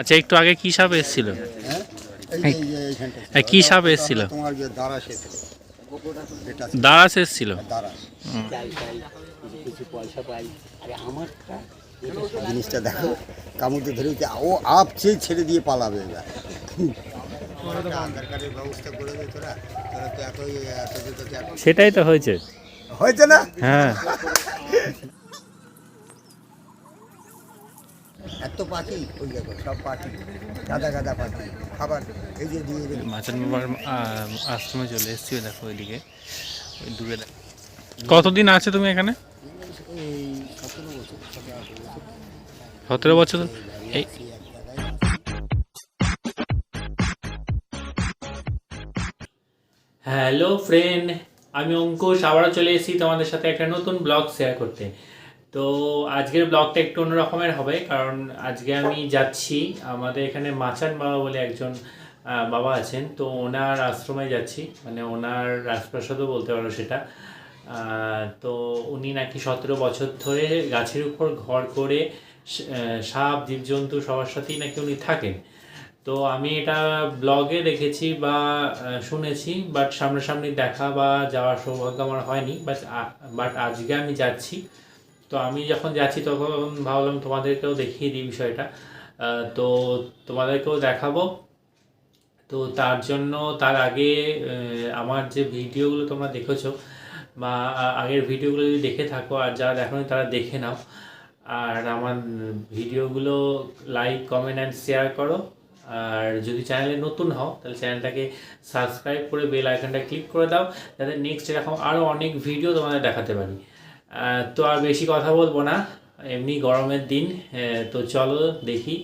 আচ্ছা, একটু আগে কি সাপ এসেছিল? কি সাপ এসেছিল? তোমার যে দারাস এসেছিল। কিছু পয়সা পাই। আরে আমারটা জিনিসটা দেখো, কামড়তে ধরে ও আপছে ছেড়ে দিয়ে পালাবে এবার। আধার কার্ডের ব্যবস্থা করে দে তোরা, তোরা তো এতই সেটাই তো হয়েছে। হয়েছে না? হ্যাঁ, এত পাখি, ওই দেখো সব পাখি, গাদা গাদা পাখি খাবার এই যে দিয়ে দেবে। মাচান বাবার আশ্রমে চলে এসেছি। দেখো ওইদিকে, ওই দূরে দেখো। কতদিন আছে তুমি এখানে? এই 17 বছর 17 বছর। এই হ্যালো ফ্রেন্ড, আমি অঙ্কুশ আবারও চলে এসেছি তোমাদের সাথে একটা নতুন ব্লগ শেয়ার করতে। তো আজকের ব্লগটা একটু অন্যরকমের হবে, কারণ আজকে আমি যাচ্ছি আমাদের এখানে মাচান বাবা বলে একজন বাবা আছেন। তো ওনার আশ্রমে যাচ্ছি, মানে ওনার রাজপ্রাসাদও বলতে পারো সেটা। তো উনি নাকি 17 বছর ধরে গাছের উপর ঘর করে সাপ জীবজন্তু সবার সাথেই নাকি উনি থাকেন। তো আমি এটা ব্লগে দেখেছি বা শুনেছি, বাট সামনাসামনি দেখা বা যাওয়ার সৌভাগ্য আমার হয়নি। বাট আজকে আমি যাচ্ছি। তো আমি যখন যাচ্ছি তখন ভাবলাম তোমাদেরকেও দেখিয়ে দিই বিষয়টা। তো তোমাদেরকেও দেখাবো। তো তার জন্য তার আগে আমার যে ভিডিওগুলো তোমরা দেখেছো বা আগের ভিডিওগুলো যদি দেখে থাকো, আর যারা দেখোনি তারা দেখে নাও। আর আমার ভিডিওগুলো লাইক, কমেন্ট অ্যান্ড শেয়ার করো। আর যদি চ্যানেলে নতুন হও তাহলে চ্যানেলটাকে সাবস্ক্রাইব করে বেল আইকনটা ক্লিক করে দাও, যাতে নেক্সট এরকম আরও অনেক ভিডিও তোমাদের দেখাতে পারি। তো আর বেশি কথা বলবো না, এমনি গরমের দিন। তো চলো দেখি,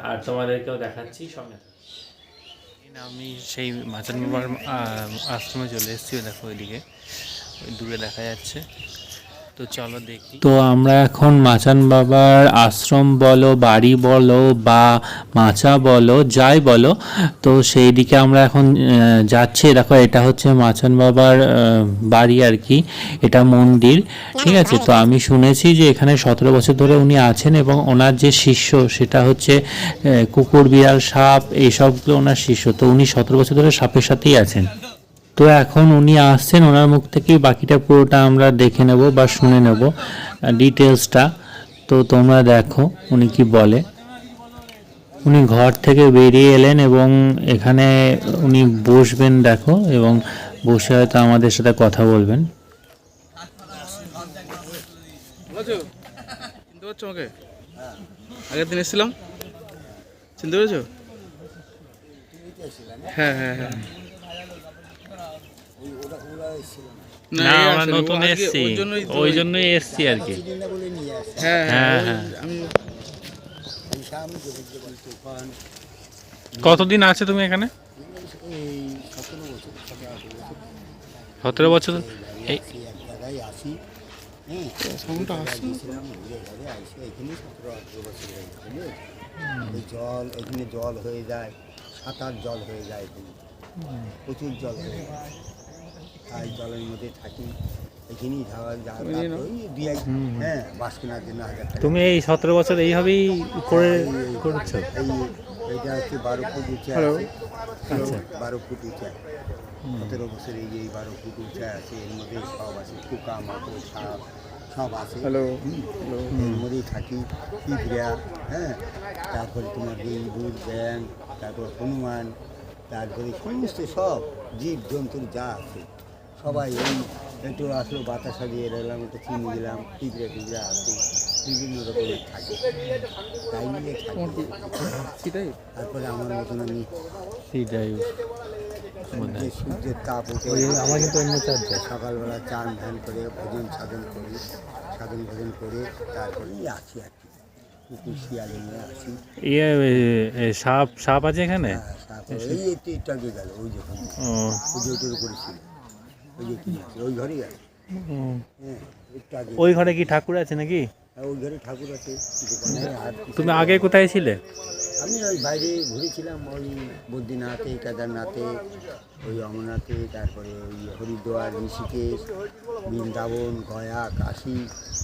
আর তোমাদেরকেও দেখাচ্ছি সঙ্গে। আমি সেই মাচান বাবার আশ্রমে চলে এসেছি। দেখো ওইদিকে, ওই দূরে দেখা যাচ্ছে। তো চলো দেখি। তো আমরা এখন মাচান বাবার আশ্রম বলো, বাড়ি বলো বা মাচা বলো, যাই বলো, তো সেই দিকে আমরা এখন যাচ্ছি। দেখো এটা হচ্ছে মাচান বাবার বাড়ি আর কি, এটা মন্দির, ঠিক আছে। তো আমি শুনেছি যে এখানে 17 বছর ধরে উনি আছেন এবং ওনার যে শিষ্য সেটা হচ্ছে কুকুর, বিড়াল, সাপ, এইসবগুলো ওনার শিষ্য। তো উনি 17 বছর ধরে সাপের সাথেই আছেন। তো এখন উনি আসছেন, ওনার মুখ থেকেই বাকিটা পুরোটা আমরা দেখে নেব বা শুনে নেব ডিটেলসটা। তো তোমরা দেখো উনি কি বলে। উনি ঘর থেকে বেরিয়ে এলেন এবং এখানে উনি বসবেন দেখো, এবং বসে হয়তো আমাদের সাথে কথা বলবেন। চিনতে পারছো আমাকে? আগের দিন এসেছিলাম, চিনতে পেরেছো? হ্যাঁ হ্যাঁ হ্যাঁ। না, আমরা নতুন এসেছি, ওই জন্যই এসেছি আর কি। হ্যাঁ হ্যাঁ হ্যাঁ। আমি কতদিন আছে তুমি এখানে? 17 বছর। এই জল এখানে জল হয়ে যায়, 7-8 জল হয়ে যায়, প্রচুর জল হয়ে যায়। তাই জলের মধ্যে থাকি, এখানেই হ্যাঁ বাস কেনার জন্য 1000 টাকা। তুমি এই 17 বছর এইভাবেই করে করছো? এইটা হচ্ছে 12 ফুট উঁচা আছে। আচ্ছা, 12 ফুট উঁচা, 17 বছর এই 12 ফুট উঁচা আছে। এর মধ্যে সব আছে, পোকা মাকড় সাপ সব আছে। এর মধ্যেই থাকি, পিঁপড়া, হ্যাঁ, তারপরে তোমার ইঁদুর, ব্যাঙ, তারপর হনুমান, তারপরে সমস্ত সব জীব জন্তুর যা আছে সবাই এই একটু আসলো, বাতাসা দিয়ে এলাম, একটু চিনি দিলাম, পিঁপড়ে টিপড়া আছে, বিভিন্ন রকমের থাকে, তাই নিয়ে থাকি। তারপরে আমার মতন আমি সূর্যের তাপ উঠে আমার কিন্তু অন্য চার্জ, সকালবেলা চান ধ্যান করে ভোজন সাধন করি, সাধন ভোজন করে তারপরে আছি আর কি। কুকুর শিয়ালে নিয়ে আসি। সাপ সাপ আছে এখানে? এই একটু আগে গেল, ওই যখন পুজোটুর করেছিল, ওই যে কি আছে ওই ঘরেই আছে। হ্যাঁ, একটু আগে ওই ঘরে কি ঠাকুর আছে নাকি? ওই ঘরে ঠাকুর আছে। তুমি আগে কোথায় ছিলে? আমি ওই বাইরে ঘুরেছিলাম, ওই বদ্রীনাথে, কেদারনাথে, ওই অমরনাথে, তারপরে ওই হরিদ্বার, ঋষিকেশ, বৃন্দাবন, গয়া, কাশী,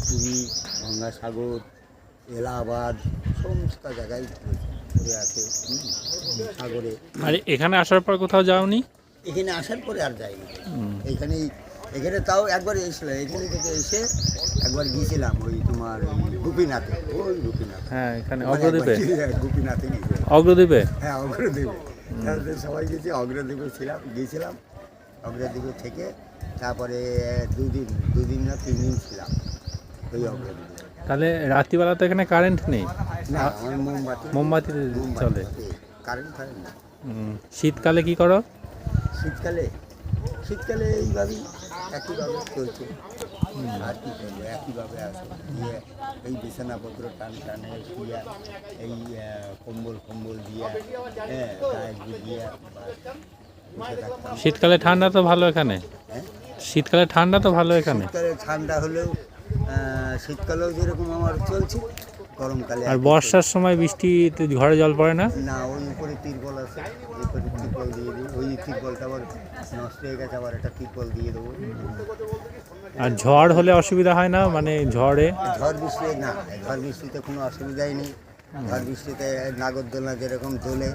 পুরী, গঙ্গাসাগর, এলাহাবাদ সমস্ত জায়গায় ঘুরে আছে সাগরে। আর এখানে আসার পর কোথাও যাওনি? এখানে আসার পরে আর যাইনি। এখানে তাও একবার এসেছিল, এখানে থেকে এসে একবার গিয়েছিলাম ওই তোমার গোপীনাথে, ওই গোপীনাথ। হ্যাঁ, এখানে অগ্রদ্বীপে। গোপীনাথে গিয়েছিলাম। অগ্রদ্বীপে? হ্যাঁ, অগ্রদ্বীপে। তাহলে সবাই গেছি, অগ্রদ্বীপে গিয়েছিলাম। অগ্রদ্বীপে থেকে তারপরে দুদিন না 3 দিন ছিলাম ওই অগ্রদ্বীপে। তাহলে রাত্রিবেলা তো এখানে কারেন্ট নেই? না, আমার মোমবাতি চলে, কারেন্ট ফারেন্ট না। শীতকালে কি করো? শীতকালে এইভাবেই একইভাবে চলছে। আর কি করবো, একইভাবে আছে দিয়ে এই বিছানাপত্র টানে শুয়ে এই কম্বল দিয়ে গায়ে দিয়ে শীতকালে ঠান্ডা তো ভালো এখানে? হ্যাঁ, শীতকালে ঠান্ডা তো ভালো এখানে? শীতকালে ঠান্ডা হলেও শীতকালেও যেরকম আমার চলছে, গরমকালে আর বর্ষার সময় বৃষ্টি ঘরে জল পড়ে না? না, ওই উপরে তিরপল আছে, উপরে তিরপল দিয়ে দিই। ওই তিরপলটা আবার নষ্ট হয়ে গেছে, আবার একটা তিরপল দিয়ে দেবো। আর ঝড় হলে অসুবিধা হয় না? মানে ঝড় বৃষ্টিতে কোনো অসুবিধাই নেই। ঝড় বৃষ্টিতে নাগরদোলনা যেরকম দোলে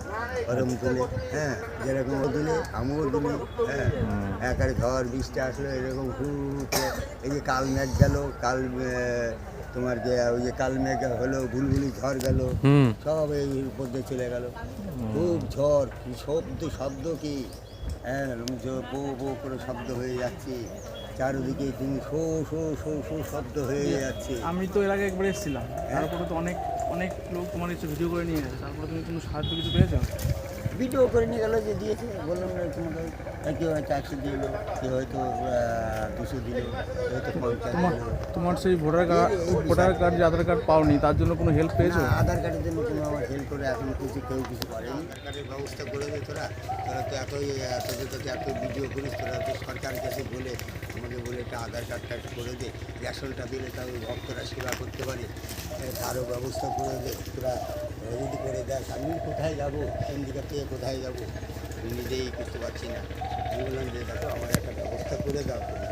ওরকম দোলে, হ্যাঁ, যেরকম ও দোলে আমিও দুলি। হ্যাঁ, একেবারে ঝড় বৃষ্টি আসলো এরকম হুটে। এই যে কাল মেঘ গেল, তোমার যে ওই যে কাল মেঘ হলো, বুলবুলি ঝড় গেল, সব এই উপর দিয়ে চলে গেল। খুব ঝড়, শব্দ কি, হ্যাঁ, বো করে শব্দ হয়ে যাচ্ছে চারিদিকে, তুমি শো শো শো শো শব্দ হয়ে যাচ্ছে। আমি তো এর আগে একবার এসেছিলাম, তারপরে তো অনেক লোক তোমার এসে ভিডিও করে নিয়ে গেছে, তারপরে তুমি কোনো সাহায্য কিছু পেয়েছো? ভিডিও করে নিয়ে গেলো, যে দিয়েছে, বললাম না তোমাদের, কেউ হয়তো 100 দিল, কেউ হয়তো 200 দিল, হয়তো 50 দিল। তোমার সেই ভোটার কার্ড যে আধার কার্ড পাওনি, তার জন্য কোনো হেল্প পেয়েছো? আধার কার্ডের জন্য কোনো আমার হেল্প করে এখন কেউ কিছু করেনি। আধার কার্ডের ব্যবস্থা করে দে তোরা তো এত ভিডিও করিস, তোরা তো সরকারের কাছে বলে আমাকে বলে একটা আধার কার্ডটা করে দে, রেশনটা দিলে তাও ভক্তরা সেবা করতে পারে, তারও ব্যবস্থা করে দে তোরা। যদি করে দেখ, আমি কোথায় যাবো, কোন দিকে থেকে কোথায় যাবো, নিজেই করতে পারছি না। আমি বললাম যে দেখো আমার একটা ব্যবস্থা করে দাও, তুমি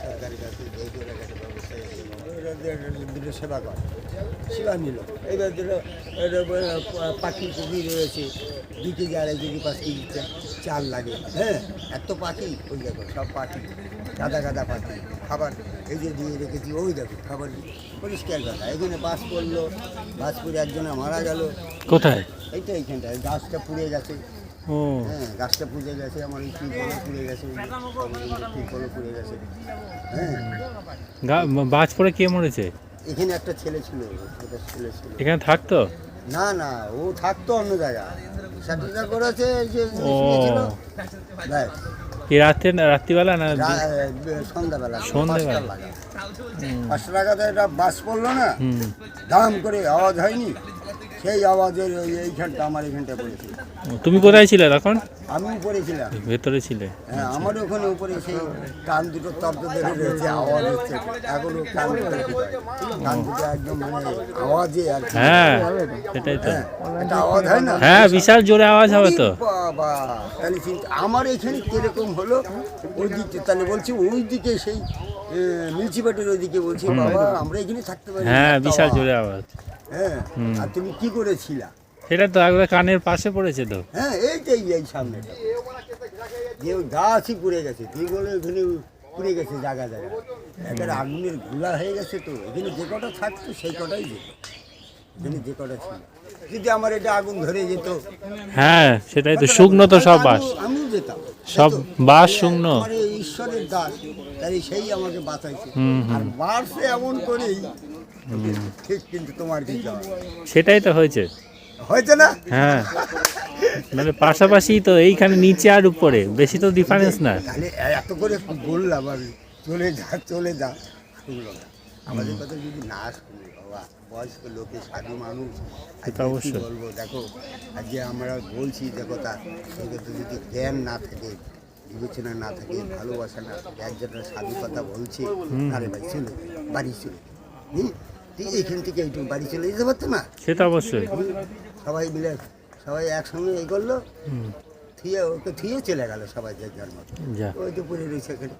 সরকারি কাছে যেই করে একটা ব্যবস্থা দিল, সেবা কর, সেবা নিল। এবার দিল পাখি পুখি রয়েছে, 2 কেজি 2.5 কেজি 5 কেজি চাল লাগে। হ্যাঁ, এত পাখি, ওই দেখো সব পাখি, গাদা পাখি, খাবার এই যে দিয়ে রেখেছি, ওই দেখো খাবার পরিষ্কার কথা। এখানে বাস পড়লো, বাস পড়ে একজনে মারা গেল। কোথায়? এইখানটায় গাছটা পুড়ে গেছে। ও, হ্যাঁ, গাছটা পুড়ে গেছে, আমার এই টিউবওয়েলও পুড়ে গেছে, টিউবওয়েলও পুড়ে গেছে। হ্যাঁ, বাজ পড়ে কে মরেছে? এখানে একটা ছেলে ছিল, একটা ছেলে ছিল। এখানে থাকতো? না, ও থাকতো অন্য জায়গায়, সার্টিফিকেট করেছে যে ও, ব্যাস। কি রাত্রিবেলা না সন্ধ্যাবেলা 5 টাকাতে একটা বাস পড়লো না, দাম করে আওয়াজ হয়নি, সেই আওয়াজের এইখানটা আমার এখানটা পড়েছে। তুমি কোথায় ছিলে তখন? আমি পড়েছিলাম ভেতরে ছিলে? হ্যাঁ, আমার ওখানে উপরে সেই কান দুটো তপ্ত দেখে রয়েছে, আওয়াজ হচ্ছে এখনো, কান দুটো একদম মানে আওয়াজে আর কি। হ্যাঁ, সেটাই তো। একটা আওয়াজ হয় না? হ্যাঁ, বিশাল জোরে আওয়াজ হবে তো। বাবা, তাহলে আমার এখানে কিরকম হলো, ওই দিকে তাহলে বলছি ওই দিকে সেই মিউনিসিপালিটির ওইদিকে বলছি, বাবা আমরা এখানে থাকতে পারি? হ্যাঁ, বিশাল জোরে আওয়াজ। হ্যাঁ, আর তুমি কি করেছিলা? সেটা তো একবার কানের পাশে পড়েছে তো। হ্যাঁ, এই সামনেটা যে গাছই পুড়ে গেছে, তুই বলে ওখানে পুড়ে গেছে জায়গা একেবারে আগুনের গুলা হয়ে গেছে। তো এখানে যে কটা থাকতো সেই কটাই যেত, এখানে যে কটা ছিল। যদি আমার এটা আগুন ধরে যেত, হ্যাঁ সেটাই তো, শুকনো তো সব বাস, আমিও যেতাম, সব বাস শুকনো। আমার এই ঈশ্বরের দাস, তাই সেই আমাকে বাঁচাইছে। আর বাড়ছে এমন করেই ঠিক, কিন্তু তোমার দিকে সেটাই তো হয়েছে না। হ্যাঁ, মানে পাশাপাশি তো, এইখানে নিচে আর উপরে, বেশি তো ডিফারেন্স না। তাহলে এত করে বললাম আমি, চলে যা শুনলো না আমাদের কথা। যদি না শুনি বাবা, বয়স্ক লোকে, সাধু মানুষ, অবশ্যই বলবো। দেখো আজকে আমরা বলছি যে কথা, সেক্ষেত্রে যদি জ্ঞান না থাকে, বিবেচনা না থাকে, ভালোবাসা না থাকে, একজনের সাধু কথা বলছে, আরে ভাই চলে বাড়ি চলে, এইখান থেকে এইটুকু বাড়ি চলে যেতে পারতো না? সেটা অবশ্যই। সবাই মিলে সবাই একসঙ্গে এই করলো, ওকে থুয়ে চলে গেল সবাই যে যার মতো। ওই তো পড়ে রয়েছে এখানে,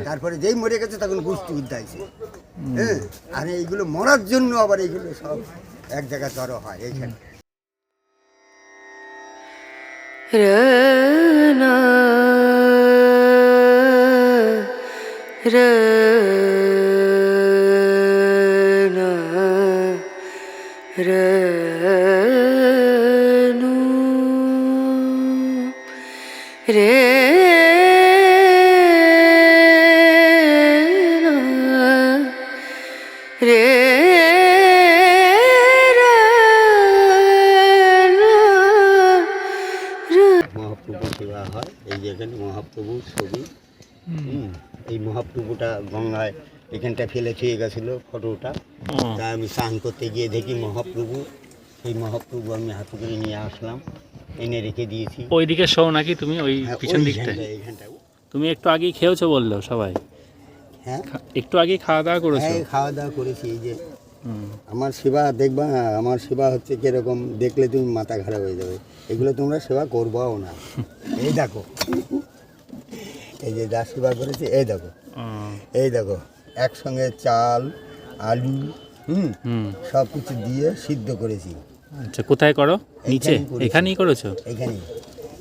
তারপরে যেই মরে গেছে তখন গোষ্ঠী উদ্ধাইছে। হ্যাঁ, আর এইগুলো মরার জন্য আবার এইগুলো সব এক জায়গায় জড়ো হয় এইখানে। মহাপ্রভু সেবা হয়, এই যে এখানে মহাপ্রভুর ছবি। এই মহাপ্রভুটা গঙ্গায় এখানটা ফেলে থুয়ে গেছিলো ফটোটা, তা আমি স্নান করতে গিয়ে দেখি মহাপ্রভু, সেই মহাপ্রভু আমি হাতে করে নিয়ে আসলাম, এনে রেখে দিয়েছি। ওইদিকে শো নাকি তুমি ওই হ্যাঁ, পিছন ওই দিকটা? এইখানটা। তুমি একটু আগেই খেয়েছো বললো সবাই। হ্যাঁ একটু আগে খাওয়া দাওয়া করেছো? হ্যাঁ, খাওয়া দাওয়া করেছি। এই যে আমার সেবা দেখবা, আমার সেবা হচ্ছে কিরকম, দেখলে তুমি মাথা খারাপ হয়ে যাবে। এগুলো তোমরা সেবা করবাও না। এই দেখো, এই যে যা সেবা করেছি, এই দেখো, এই দেখো, একসঙ্গে চাল, আলু, সব কিছু দিয়ে সিদ্ধ করেছি। আচ্ছা, কোথায় করো? নিচে? এখানেই করেছো? এখানেই।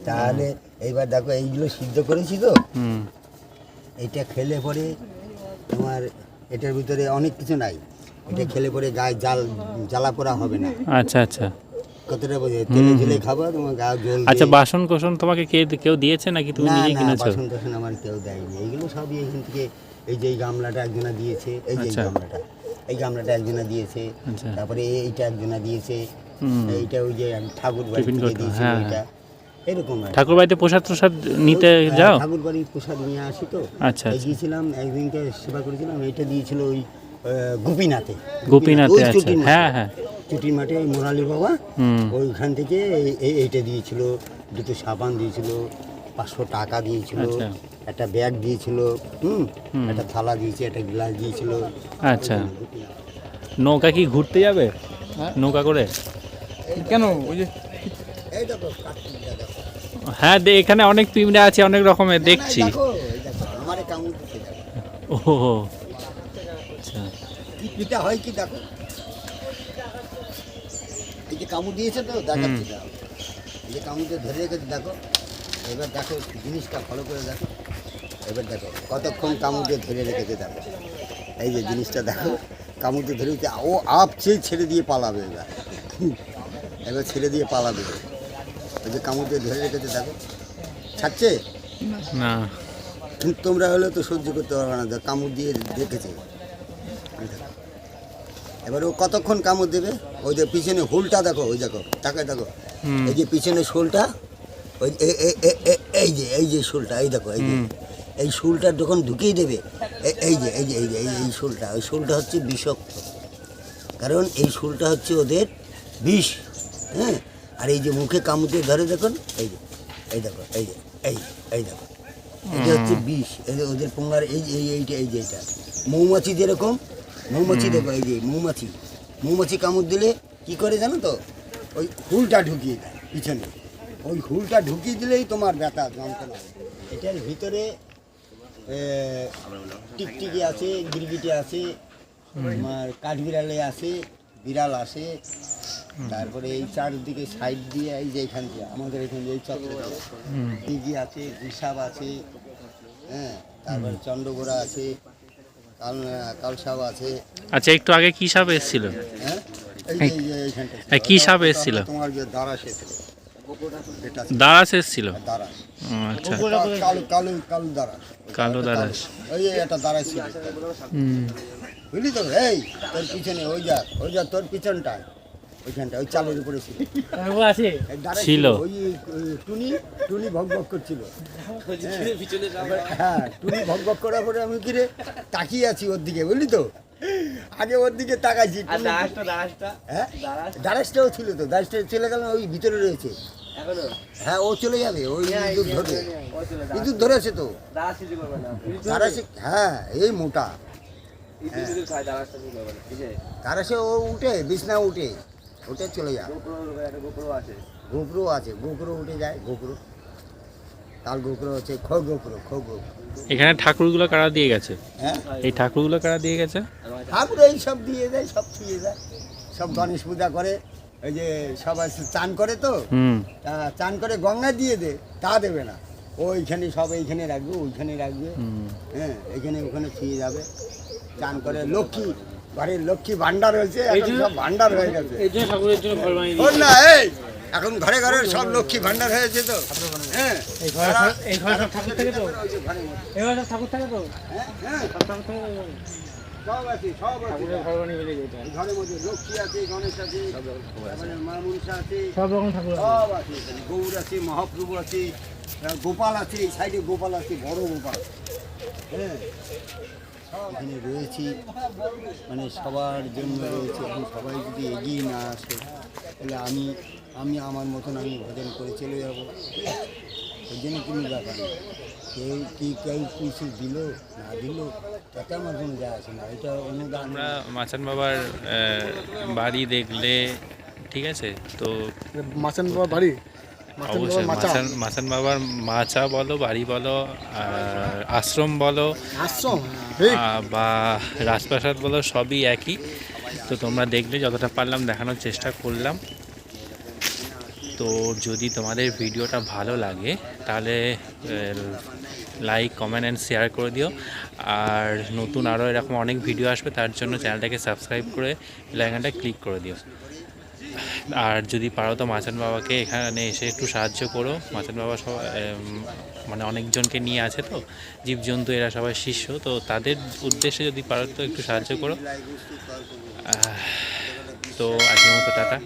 তাহলে এইবার দেখো, এইগুলো সিদ্ধ করেছি তো, এইটা খেলে পরে তোমার এটার ভিতরে অনেক কিছু নাই, এটা খেলে পরে গায়ে জ্বালা পোড়া হবে না। আচ্ছা আচ্ছা, কতটা বোঝে, তেলে ঝুলে খাবো, তোমার গায়ে জল। আচ্ছা, বাসন কোসন তোমাকে কেউ দিয়েছে নাকি তুমি নিজে কিনেছো? বাসন টাসন আমার কেউ দেয়নি, এইগুলো সবই এখান থেকে। এই যে এই গামলাটা একজনা দিয়েছে, এই যে এই গামলাটা একজনা দিয়েছে, তারপরে এইটা একজনা দিয়েছে, এইটা ওই যে ঠাকুর বাড়ি থেকে দিয়েছে ওইটা, এরকম। ঠাকুর বাড়িতে প্রসাদ নিতে যাও? ঠাকুর বাড়ির প্রসাদ নিয়ে আসি তো। আচ্ছা, গিয়েছিলাম একদিনকে সেবা করেছিলাম, এইটা দিয়েছিল ওই গোপীনাথে। আচ্ছা, হ্যাঁ হ্যাঁ, চুটির মাঠে ওই মোরালি বাবা, ওইখান থেকে এইটা দিয়েছিল, দুটো সাবান দিয়েছিল, 500 টাকা দিয়েছিল, একটা ব্যাগ দিয়েছিল, একটা থালা দিয়েছে, একটা গ্লাস দিয়েছিল। আচ্ছা, নৌকা কি ঘুরতে যাবে? নৌকা করে? কেন? ওই যে এই দেখো, হ্যাঁ, এখানে অনেক পিঁমড়া আছে, অনেক রকমের দেখছি। আমারে কামড় দিতে দেখো। ও আচ্ছা, এটা হয় কি দেখো, এই যে কামড় দিয়েছে তো, দেখাচ্ছি দেখো, এই যে কামড়ে ধরে রেখেছে দেখো। এবার দেখো জিনিসটা ভালো করে দেখো, এবার দেখো কতক্ষণ কামড়ে ধরে রেখেছে দেখো। এই যে জিনিসটা দেখো, কামড়ে ধরে রেখেছে, ও আপছেই ছেড়ে দিয়ে পালাবে। এবার ছেড়ে দিয়ে পালাবে। ওই যে কামড়ে ধরে রেখেছে দেখো, ছাড়ছে না। তোমরা হলে তো সহ্য করতে পারবে না, কামড় দিয়ে রেখেছে। এবার ও কতক্ষণ কামড় দেবে, ওই যে পিছনে হোলটা দেখো, ওই দেখো, তাকে দেখো, এই যে পিছনে শোলটা, ওই এই যে শোলটা, এই দেখো, এই শোলটা যখন ঢুকিয়ে দেবে, এই শোলটা, ওই শোলটা হচ্ছে বিষাক্ত, কারণ এই শোলটা হচ্ছে ওদের বিষ। হ্যাঁ, আর এই যে মুখে কামড়ে ধরে দেখুন, এই দেখো, এই দেখো, এটা হচ্ছে বিষ, এই যে ওদের পোঙ্গার, এইটা, এই যে এইটা মৌমাছি যেরকম, মৌমাছি দেখো, এই যে মৌমাছি কামড় দিলে কি করে জানো তো, ওই হুলটা ঢুকিয়ে দেয় পিছনে, ওই হুলটা ঢুকিয়ে দিলেই তোমার ব্যথা যন্ত্রণা। এটার ভিতরে টিকটিকি আছে, গিরগিটি আছে, তোমার কাঠবিড়ালে আছে, বিড়াল আসে, তারপরে এই চারদিকে সাইড দিয়ে, এই যে এখান দিয়ে আমাদের এখানে এই চক্রটা টিকি আছে, হিসাব আছে, হ্যাঁ, তারপরে চন্দ্রগোড়া আছে, কালসাপ আছে। আচ্ছা, একটু আগে কি সাপ এসেছিল? হ্যাঁ, এইখানটা কি সাপ এসেছিল? তোমার যে দারাস এসেছিল, দারাস এসেছিল? দারাস, আচ্ছা, কালো দারাস, কালো দারাস, ওই একটা দারাস ছিল, বুঝলি তো? এই তোর পিছনে ওই যা তোর পিছনটায়, ওইখানটা ওই চালের উপরে ছিল, ছিল ওই টুনি ভক করছিল। হ্যাঁ, টুনি ভক করার পরে আমি কিরে তাকিয়ে আছি ওর দিকে, বুঝলি তো? আগে ওর দিকে তাকাইছি। হ্যাঁ, দারাসটাও ছিল তো, দারাসটা চলে গেল, ওই ভিতরে রয়েছে। হ্যাঁ, ও চলে যাবে, ওই ইঁদুর ধরেছে তো দারাস। হ্যাঁ, এই মোটা দারাসে ও উঠে, বিছনা উঠে চলে যায়। গোপুরও আছে, গোপুরও উঠে যায়, গোপুরও তাল গোপুর হচ্ছে খোর গোপুর এখানে ঠাকুরগুলো কারা দিয়ে গেছে? হ্যাঁ এই ঠাকুরগুলো কারা দিয়ে গেছে? ঠাকুর এই সব দিয়ে যায়, সব ছুঁয়ে যায়, সব গণেশ পূজা করে, ওই যে সবাই চান করে তো, তা চান করে গঙ্গা দিয়ে দে, তা দেবে না, ওইখানে সব এইখানে রাখবে, ওইখানে রাখবে, হ্যাঁ এখানে ওখানে ছুঁয়ে যাবে, চান করে। লক্ষ্মী ঘরের লক্ষ্মী ভান্ডার হয়েছে, এখন সব ভান্ডার হয়ে গেছে। শোন না, এই এখন ঘরে ঘরে সব লক্ষ্মী ভান্ডার হয়েছে তো, হ্যাঁ ঠাকুর থাকে তো, ওই যে ঘরের মধ্যে। এবার সব ঠাকুর থাকে তো, হ্যাঁ হ্যাঁ সব ঠাকুর থাকে তো, সব আছে, সব আছে। ঠাকুরের ঘর বানিয়ে ফেলে যেতে হয়। ঘরের মধ্যে লক্ষ্মী আছে, গণেশ আছে, মানে মা মনসা আছে, সব রকম ঠাকুর আছে। সব আছে এখানে। গৌর আছে, মহাপ্রভু আছে, গোপাল আছে, এই সাইডে গোপাল আছে, বড় গোপাল, হ্যাঁ এখানে রয়েছি, মানে সবার জন্য রয়েছে। এখন সবাই যদি এগিয়ে না আসে তাহলে আমি আমার মতন আমি ভজন করে চলে যাব, ওই জন্য কোনো ব্যাপার নেই। কেউ কিছু দিল না দিল তাতে আমার কোনো যায় আসে না, এটা অনুদান। আমরা মাচান বাবার বাড়ি দেখলে, ঠিক আছে, তো মাচান বাবা বাড়ি, অবশ্যই মাচান বাবার মাচা বলো, বাড়ি বলো, আর আশ্রম বলো, বা রাজপ্রাসাদ বলো, সবই একই। তো তোমরা দেখলে, যতটা পারলাম দেখানোর চেষ্টা করলাম। তো যদি তোমাদের ভিডিওটা ভালো লাগে তাহলে লাইক, কমেন্ট অ্যান্ড শেয়ার করে দিও। আর নতুন আরও এরকম অনেক ভিডিও আসবে, তার জন্য চ্যানেলটাকে সাবস্ক্রাইব করে বেল আইকনটা ক্লিক করে দিও। আর যদি পারো তো মাচান বাবাকে এখানে এসে একটু সাহায্য করো। মাচান বাবা সব মানে অনেকজনকে নিয়ে আছে তো, জীবজন্তু এরা সবাই শিষ্য, তো তাদের উদ্দেশ্যে যদি পারো তো একটু সাহায্য করো। তো আজকের মতো টাটা।